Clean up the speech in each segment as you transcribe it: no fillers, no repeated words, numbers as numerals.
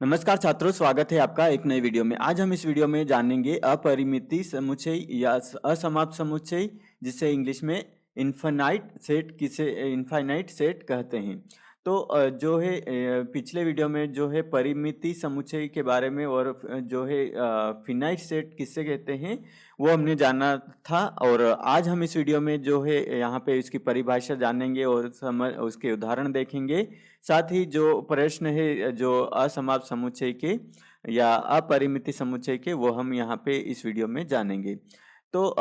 नमस्कार छात्रों, स्वागत है आपका एक नए वीडियो में। आज हम इस वीडियो में जानेंगे अपरिमिति समुच्चय या असमाप्त समुच्चय, जिसे इंग्लिश में इनफाइनाइट सेट कहते हैं। तो जो है पिछले वीडियो में जो है परिमिति समुच्चय के बारे में और जो है फिनाइट सेट किससे कहते हैं वो हमने जाना था। और आज हम इस वीडियो में जो है यहाँ पे इसकी परिभाषा जानेंगे और समझ उसके उदाहरण देखेंगे। साथ ही जो प्रश्न है जो असमाप्त समुच्चय के या अपरिमिति समुच्चय के, वो हम यहाँ पे इस वीडियो में जानेंगे। तो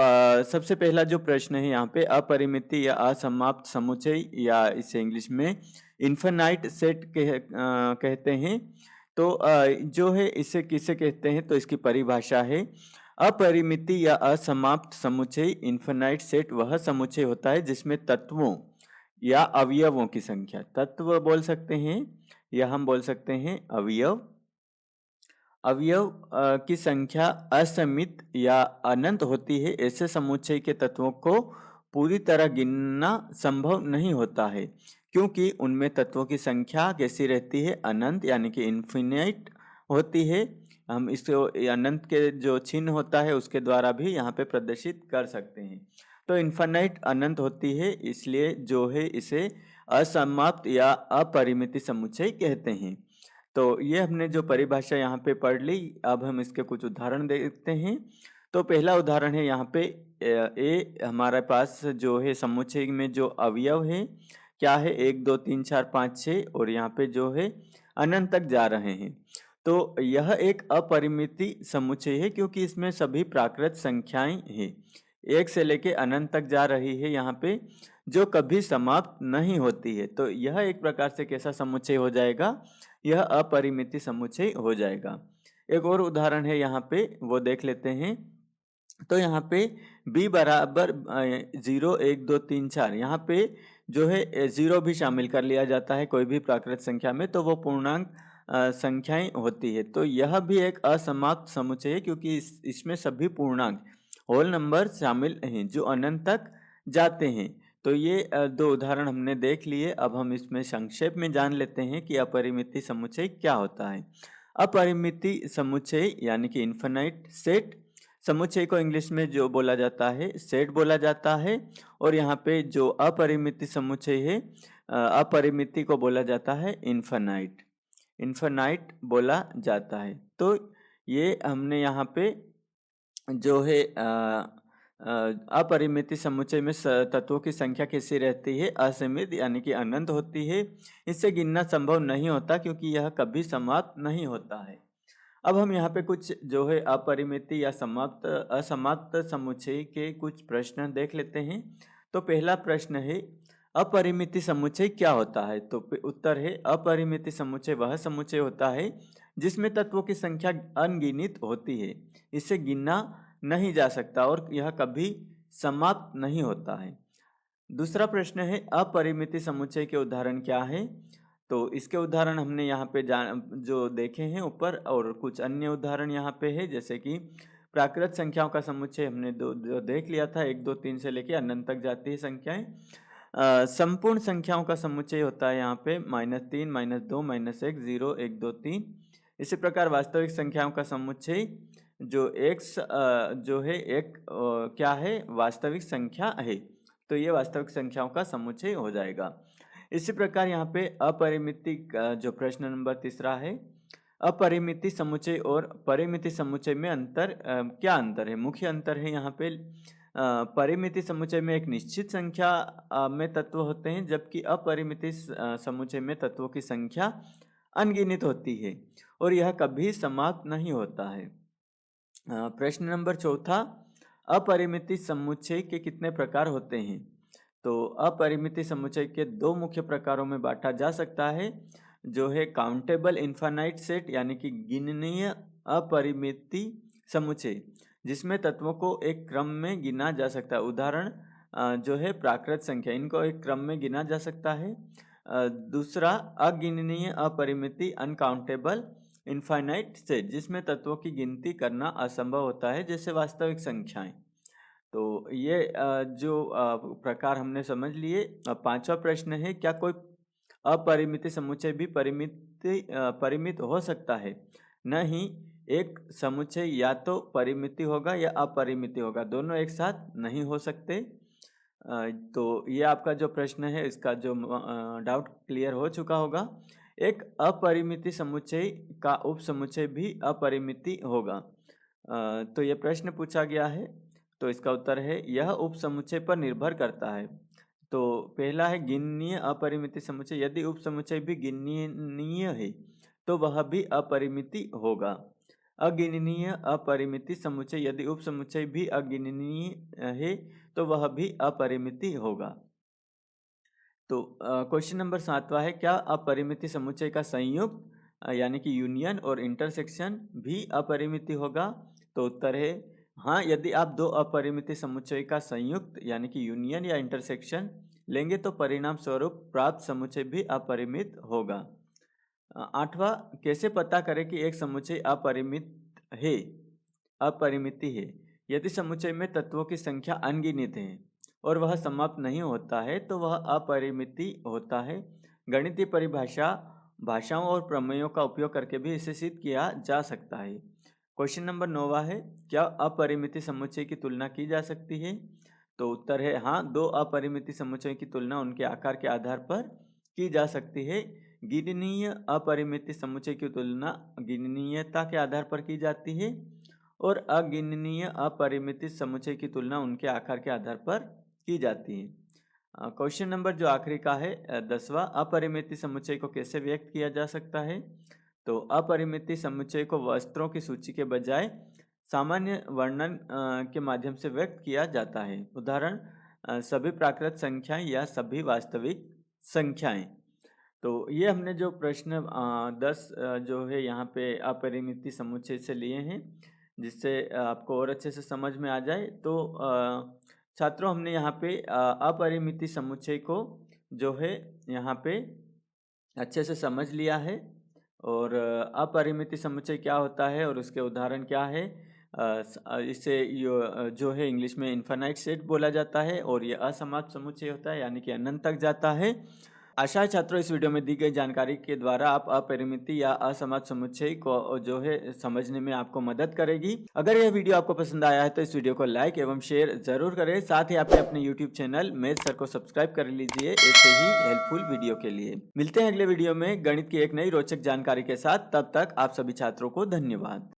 सबसे पहला जो प्रश्न है यहाँ पे, अपरिमिति या असमाप्त समुच्चय या इसे इंग्लिश में इन्फिनाइट सेट कहते हैं। तो जो है इसे किसे कहते हैं, तो इसकी परिभाषा है अपरिमिति या असमाप्त समुच्चय इन्फिनाइट सेट वह समुच्चय होता है जिसमें तत्वों या अवयवों की संख्या, तत्व बोल सकते हैं या हम बोल सकते हैं अवयव, अवयव की संख्या असीमित या अनंत होती है। ऐसे समुच्चय के तत्वों को पूरी तरह गिनना संभव नहीं होता है, क्योंकि उनमें तत्वों की संख्या कैसी रहती है, अनंत यानी कि इन्फिनिट होती है। हम इसको अनंत के जो चिन्ह होता है उसके द्वारा भी यहाँ पे प्रदर्शित कर सकते हैं। तो इन्फिनाइट अनंत होती है, इसलिए जो है इसे असमाप्त या अपरिमित समुच्चय कहते हैं। तो ये हमने जो परिभाषा यहाँ पे पढ़ ली, अब हम इसके कुछ उदाहरण देखते हैं। तो पहला उदाहरण है यहाँ पे ए हमारे पास जो है समुच्चय में जो अवयव है क्या है, 1 2 3 4 5 6 और यहाँ पे जो है अनंत तक जा रहे हैं। तो यह एक अपरिमिति समुच्चय है, क्योंकि इसमें सभी प्राकृत संख्याएं हैं, 1 से लेके अनंत तक जा रही है यहाँ पे, जो कभी समाप्त नहीं होती है। तो यह एक प्रकार से कैसा समुच्चय हो जाएगा, यह अपरिमिति समुच्चय हो जाएगा। एक और उदाहरण है यहाँ पे, वो देख लेते हैं। तो यहाँ पे b बराबर 0 1 2 3 4, यहाँ पे जो है 0 भी शामिल कर लिया जाता है कोई भी प्राकृत संख्या में, तो वो पूर्णांक संख्याएं होती है। तो यह भी एक असमाप्त समुच्चय है, क्योंकि इसमें सभी पूर्णांक होल नंबर शामिल हैं जो अनंत तक जाते हैं। तो ये दो उदाहरण हमने देख लिए। अब हम इसमें संक्षेप में जान लेते हैं कि अपरिमिति समुच्चय क्या होता है। अपरिमिति समुच्चय यानी कि इन्फिनाइट सेट समुच्चय को इंग्लिश में जो बोला जाता है सेट बोला जाता है, और यहाँ पे जो अपरिमिति समुच्चय है अपरिमिति को बोला जाता है इन्फिनाइट, इन्फिनाइट बोला जाता है। तो ये हमने यहाँ पे जो है अपरिमित समुच्चय में तत्वों की संख्या कैसी रहती है, असीमित यानी कि अनंत होती है। इससे गिनना संभव नहीं होता, क्योंकि यह कभी समाप्त नहीं होता है। अब हम यहाँ पे कुछ जो है अपरिमित या समाप्त असमाप्त समुच्चय के कुछ प्रश्न देख लेते हैं। तो पहला प्रश्न है, अपरिमित समुच्चय क्या होता है। तो उत्तर है, अपरिमित समुच्चय वह समुच्चय होता है जिसमें तत्वों की संख्या अनगिनत होती है, इसे गिनना नहीं जा सकता और यह कभी समाप्त नहीं होता है। दूसरा प्रश्न है, अपरिमित समुच्चय के उदाहरण क्या है। तो इसके उदाहरण हमने यहाँ पे जो देखे हैं ऊपर, और कुछ अन्य उदाहरण यहाँ पे है, जैसे कि प्राकृत संख्याओं का समुच्चय हमने जो देख लिया था, 1 2 3 से लेकर अनंत तक जाती है संख्याएं। संपूर्ण संख्याओं का समुच्चय होता है यहाँ पे -3 -2 -1 0 1 2 3। इसी प्रकार वास्तविक संख्याओं का समुच्चय जो x जो है एक क्या है, वास्तविक संख्या है। तो ये वास्तविक संख्याओं का समुच्चय हो जाएगा। इसी प्रकार यहाँ पे अपरिमिति जो प्रश्न नंबर तीसरा है, अपरिमिति समुच्चय और परिमिति समुच्चय में अंतर क्या अंतर है। मुख्य अंतर है यहाँ पे परिमिति समुच्चय में एक निश्चित संख्या में तत्व होते हैं, जबकि अपरिमिति समुच्चय में तत्वों की संख्या अनगिनत होती है और यह कभी समाप्त नहीं होता है। प्रश्न नंबर चौथा, अपरिमित समुच्चय के कितने प्रकार होते हैं। तो अपरिमित समुच्चय के दो मुख्य प्रकारों में बांटा जा सकता है, जो है काउंटेबल इन्फिनाइट सेट यानी कि गिननीय अपरिमित समुच्चय, जिसमें तत्वों को एक क्रम में गिना जा सकता है। उदाहरण जो है प्राकृत संख्या, इनको एक क्रम में गिना जा सकता है। दूसरा अगिननीय अपरिमित अनकाउंटेबल इनफाइनाइट सेट, जिसमें तत्वों की गिनती करना असंभव होता है, जैसे वास्तविक संख्याएं। तो ये जो प्रकार हमने समझ लिए। अब पांचवा प्रश्न है, क्या कोई अपरिमित समुच्चय भी परिमित परिमित हो सकता है। नहीं, एक समुच्चय या तो परिमिति होगा या अपरिमिति होगा, दोनों एक साथ नहीं हो सकते। तो ये आपका जो प्रश्न है इसका जो डाउट क्लियर हो चुका होगा। एक अपरिमिति समुच्चय का उपसमुच्चय भी अपरिमिति होगा। तो ये प्रश्न पूछा गया है, तो इसका उत्तर है यह उपसमुच्चय पर निर्भर करता है। तो पहला है गिननीय अपरिमिति समुच्चय, यदि उपसमुच्चय भी गिननीय है तो वह भी अपरिमिति होगा। अगिननीय अपरिमिति समुच्चय, यदि उपसमुच्चय भी अगिननीय है तो वह भी अपरिमिति होगा। तो क्वेश्चन नंबर 7वां है, क्या अपरिमिति समुच्चय का संयुक्त यानी कि यूनियन और इंटरसेक्शन भी अपरिमिति होगा? तो उत्तर है हाँ, यदि आप दो अपरिमिति समुच्चय का संयुक्त यानी कि यूनियन या इंटरसेक्शन लेंगे तो परिणाम स्वरूप प्राप्त समुच्चय भी अपरिमित होगा। 8वां, कैसे पता करें कि एक समुच्चय अपरिमिति है? यदि समुच्चय में तत्वों की संख्या अनगिनत है और वह समाप्त नहीं होता है तो वह अपरिमिति होता है। गणितीय परिभाषा, भाषाओं और प्रमेयों का उपयोग करके भी इसे सिद्ध किया जा सकता है। क्वेश्चन नंबर 9वां है, क्या अपरिमिति समुच्चय की तुलना की जा सकती है? तो उत्तर है हाँ, दो अपरिमिति समुच्चयों की तुलना उनके आकार के आधार पर की जा सकती है। गिननीय अपरिमिति समुच्चय की तुलना गिननीयता के आधार पर की जाती है और अगिननीय अपरिमिति समुच्चय की तुलना उनके आकार के आधार पर की जाती है। क्वेश्चन नंबर जो आखिरी का है 10वां, अपरिमिति समुच्चय को कैसे व्यक्त किया जा सकता है? तो अपरिमिति समुच्चय को वस्त्रों की सूची के बजाय सामान्य वर्णन के माध्यम से व्यक्त किया जाता है। उदाहरण, सभी प्राकृत संख्याएं या सभी वास्तविक संख्याएं। तो ये हमने जो प्रश्न 10 जो है यहाँ पे अपरिमिति समुच्चय से लिए हैं, जिससे आपको और अच्छे से समझ में आ जाए। तो छात्रों, हमने यहाँ पे अपरिमिति समुच्चय को जो है यहाँ पे अच्छे से समझ लिया है और अपरिमिति समुच्चय क्या होता है और उसके उदाहरण क्या है। इसे जो है इंग्लिश में इनफाइनाइट सेट बोला जाता है और ये असमाप्त समुच्चय होता है यानी कि अनंत तक जाता है। आशा है छात्रों, इस वीडियो में दी गई जानकारी के द्वारा आप अपरिमिति या असमाप्त समुच्चय को जो है समझने में आपको मदद करेगी। अगर यह वीडियो आपको पसंद आया है तो इस वीडियो को लाइक एवं शेयर जरूर करें। साथ ही आप अपने यूट्यूब चैनल मैथ सर को सब्सक्राइब कर लीजिए ऐसे ही हेल्पफुल वीडियो के लिए। मिलते हैं अगले वीडियो में गणित की एक नई रोचक जानकारी के साथ। तब तक आप सभी छात्रों को धन्यवाद।